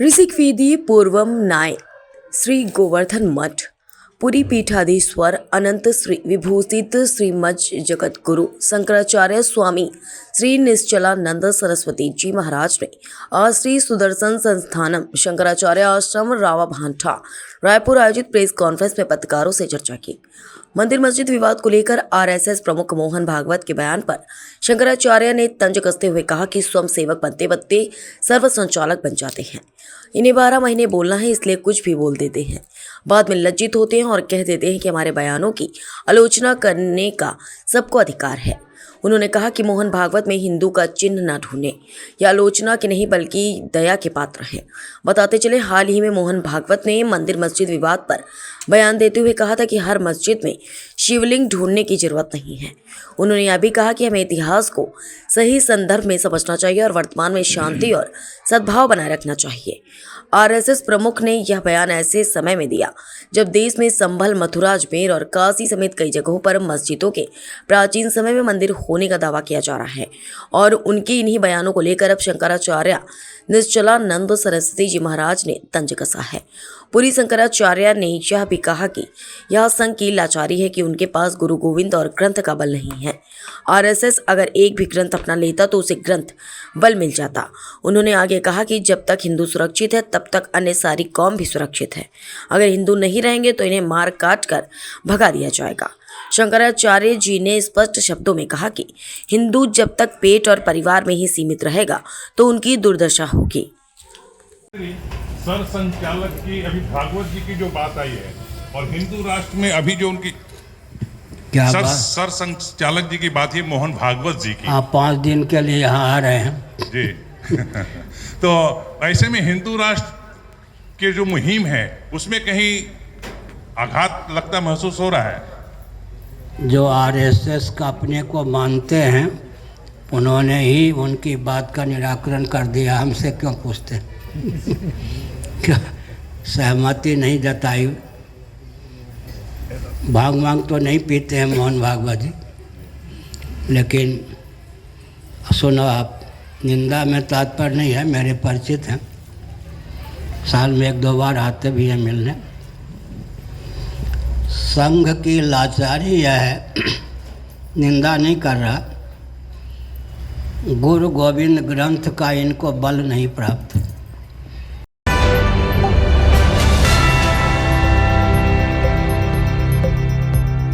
ऋषिकवेदी पूर्वम नाय श्री गोवर्धन मठ पुरी पीठाधीश्वर अनंत श्री विभूषित श्रीमज जगत गुरु शंकराचार्य स्वामी श्री निश्चलानंद सरस्वती जी महाराज ने आज श्री सुदर्शन संस्थानम शंकराचार्य आश्रम रावा भांठा रायपुर आयोजित प्रेस कॉन्फ्रेंस में पत्रकारों से चर्चा की। मंदिर मस्जिद विवाद को लेकर आरएसएस प्रमुख मोहन भागवत के बयान पर शंकराचार्य ने तंज कसते हुए कहा कि स्वयं सेवक बनते बनते सर्व संचालक बन जाते हैं। इन्हें 12 महीने बोलना है, इसलिए कुछ भी बोल देते हैं। बाद में लज्जित होते हैं और कह देते हैं कि हमारे बयानों की आलोचना करने का सबको अधिकार है। उन्होंने कहा कि मोहन भागवत में हिंदू का चिन्ह न ढूंढने या आलोचना के नहीं बल्कि दया के पात्र है। बताते चले, हाल ही में मोहन भागवत ने मंदिर मस्जिद विवाद पर बयान देते हुए कहा था कि हर मस्जिद में शिवलिंग ढूंढने की जरूरत नहीं है। उन्होंने यह भी कहा कि हमें इतिहास को सही संदर्भ में समझना चाहिए और वर्तमान में शांति और सद्भाव बनाए रखना चाहिए। आरएसएस प्रमुख ने यह बयान ऐसे समय में दिया जब देश में संभल, मथुरा, अजमेर और काशी समेत कई जगहों पर मस्जिदों के प्राचीन समय में मंदिर होने का दावा किया जा रहा है और उनके इन्हीं बयानों को लेकर अब शंकराचार्य निश्चलानंद सरस्वती जी महाराज ने तंज कसा है। पुरी शंकराचार्य ने यह भी कहा कि यह संघ की लाचारी है कि उनके पास गुरु गोविंद और ग्रंथ का बल नहीं है। आरएसएस अगर एक भी ग्रंथ अपना लेता तो उसे ग्रंथ बल मिल जाता। उन्होंने आगे कहा कि जब तक हिंदू सुरक्षित है तब तक अन्य सारी कौम भी सुरक्षित है। अगर हिंदू नहीं रहेंगे तो इन्हें मार काट कर भगा दिया जाएगा। शंकराचार्य जी ने स्पष्ट शब्दों में कहा कि हिंदू जब तक पेट और परिवार में ही सीमित रहेगा तो उनकी दुर्दशा होगी। सर संचालक की अभी भागवत जी की जो बात आई है और हिंदू राष्ट्र में अभी जो उनकी क्या सर बात? सर संचालक जी की बात है मोहन भागवत जी की। आप 5 दिन के लिए यहाँ आ रहे हैं जी तो ऐसे में हिंदू राष्ट्र के जो मुहिम है उसमें कहीं आघात लगता महसूस हो रहा है। जो आरएसएस का अपने को मानते हैं उन्होंने ही उनकी बात का निराकरण कर दिया। हमसे क्यों पूछते क्या सहमति नहीं जताई। भांग तो नहीं पीते हैं मोहन भागवत जी, लेकिन सुनो आप, निंदा में तात्पर्य नहीं है, मेरे परिचित हैं, साल में 1-2 बार आते भी हैं मिलने। संघ की लाचारी यह है, निंदा नहीं कर रहा, गुरु गोविंद ग्रंथ का इनको बल नहीं प्राप्त।